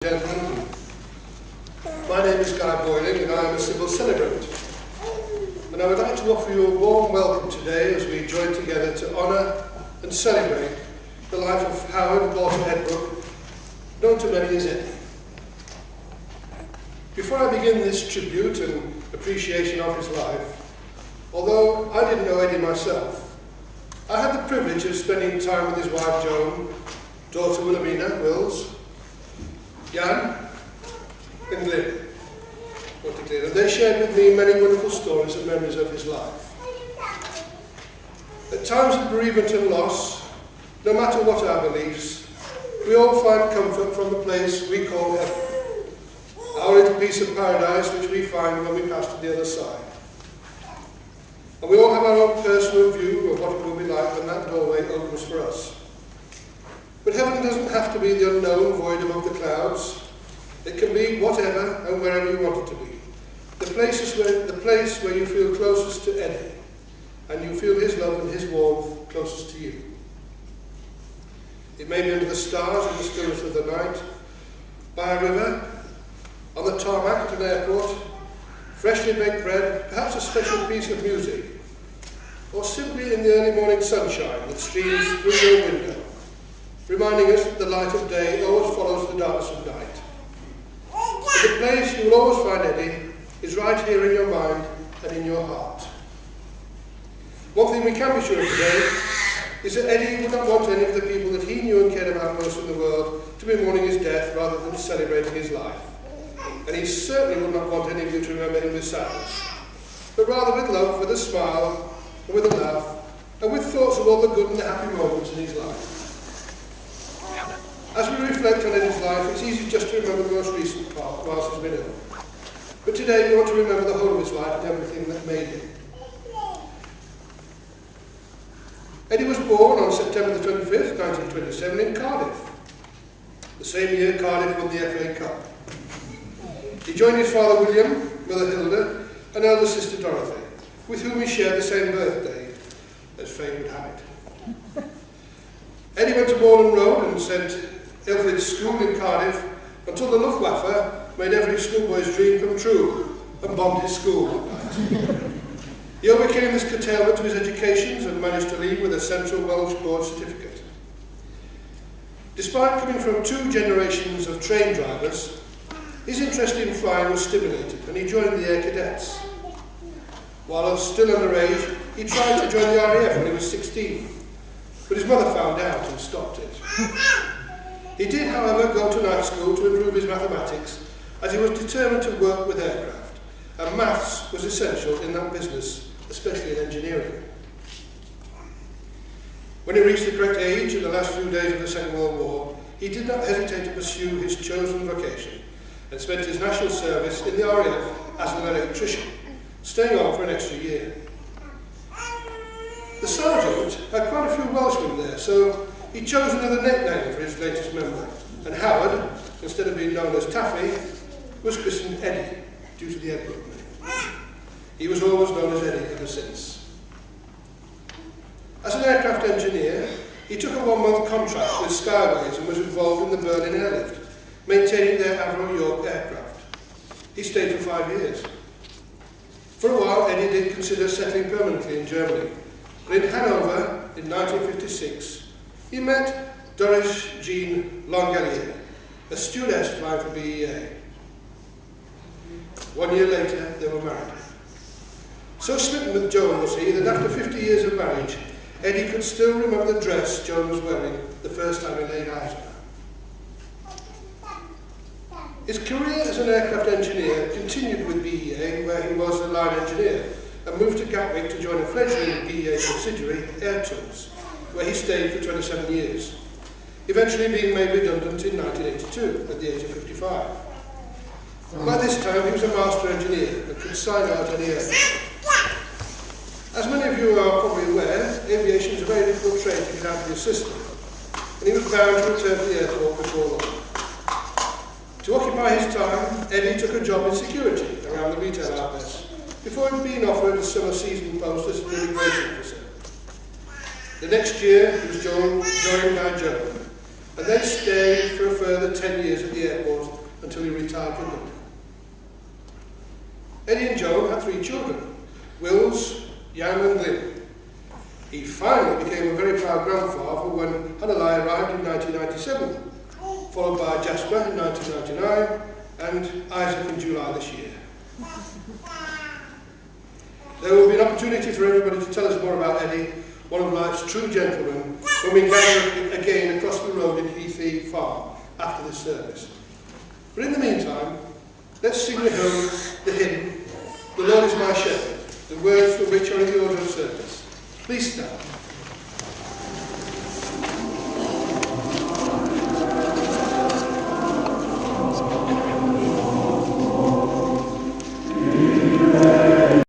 Gentlemen, my name is Guy Boyling and I am a civil celebrant. And I would like to offer you a warm welcome today as we join together to honour and celebrate the life of Howard Walter Edbrooke, known to many as Eddy. Before I begin this tribute and appreciation of his life, although I didn't know Eddy myself, I had the privilege of spending time with his wife Joan, daughter Wilhelmina Wills, Jan and Glyn, and they shared with me many wonderful stories and memories of his life. At times of bereavement and loss, no matter what our beliefs, we all find comfort from the place we call heaven, our little piece of paradise which we find when we pass to the other side. And we all have our own personal view of what it will be like when that doorway opens for us. But heaven doesn't have to be the unknown void above the clouds. It can be whatever and wherever you want it to be. The place where you feel closest to Eddy, and you feel his love and his warmth closest to you. It may be under the stars in the stillness of the night, by a river, on the tarmac at an airport, freshly baked bread, perhaps a special piece of music, or simply in the early morning sunshine that streams through your window, reminding us that the light of day always follows the darkness of night. But the place you will always find Eddy is right here in your mind and in your heart. One thing we can be sure of today is that Eddy would not want any of the people that he knew and cared about most in the world to be mourning his death rather than celebrating his life. And he certainly would not want any of you to remember him with sadness, but rather with love, with a smile, and with a laugh, and with thoughts of all the good and the happy moments in his life. As we reflect on Eddy's life, it's easy just to remember the most recent part, whilst he's been ill. But today we want to remember the whole of his life and everything that made him. Eddy was born on September the 25th, 1927 in Cardiff. The same year Cardiff won the FA Cup. He joined his father William, mother Hilda, and elder sister Dorothy, with whom he shared the same birthday, as fate would have it. Eddy went to Moorland Road and St Ilfrid's School in Cardiff until the Luftwaffe made every schoolboy's dream come true and bombed his school that night. He overcame this curtailment to his education and managed to leave with a Central Welsh Board certificate. Despite coming from two generations of train drivers, his interest in flying was stimulated and he joined the Air Cadets. While still underage, he tried to join the RAF when he was 16, but his mother found out and stopped it. He did, however, go to night school to improve his mathematics, as he was determined to work with aircraft, and maths was essential in that business, especially in engineering. When he reached the correct age in the last few days of the Second World War, he did not hesitate to pursue his chosen vocation, and spent his national service in the RAF as an electrician, staying on for an extra year. The sergeant had quite a few Welshmen there, so he chose another nickname for his latest member, and Howard, instead of being known as Taffy, was christened Eddy, due to the Edbrooke name. He was always known as Eddy ever since. As an aircraft engineer, he took a one-month contract with Skyways and was involved in the Berlin airlift, maintaining their Avro York aircraft. He stayed for 5 years. For a while, Eddy did consider settling permanently in Germany, but in Hanover, in 1956, he met Doris Jean Langelier, a stewardess flying for BEA. 1 year later, they were married. So smitten with Joan was he that after 50 years of marriage, Eddy could still remember the dress Joan was wearing the first time he laid eyes on her. His career as an aircraft engineer continued with BEA, where he was a line engineer, and moved to Gatwick to join a fledgling BEA subsidiary, Air Tools, where he stayed for 27 years, eventually being made redundant in 1982 at the age of 55. By this time he was a master engineer and could sign out any aircraft. As many of you are probably aware, aviation is a very difficult trade to get out of your system, and he was bound to return to the airport before long. To occupy his time, Eddy took a job in security around the retail outlets, before being offered a summer season post as an immigration officer. The next year, he was joined by Joan, and then stayed for a further 10 years at the airport until he retired for good. Eddy and Joan had 3 children, Wills, Jan and Lynn. He finally became a very proud grandfather when Hannah arrived in 1997, followed by Jasper in 1999 and Isaac in July this year. There will be an opportunity for everybody to tell us more about Eddy, one of life's true gentlemen, when we gather again across the road in Heathey Farm after this service. But in the meantime, let's sing the hymn, "The Lord is my shepherd," the words for which are in the order of service. Please stand.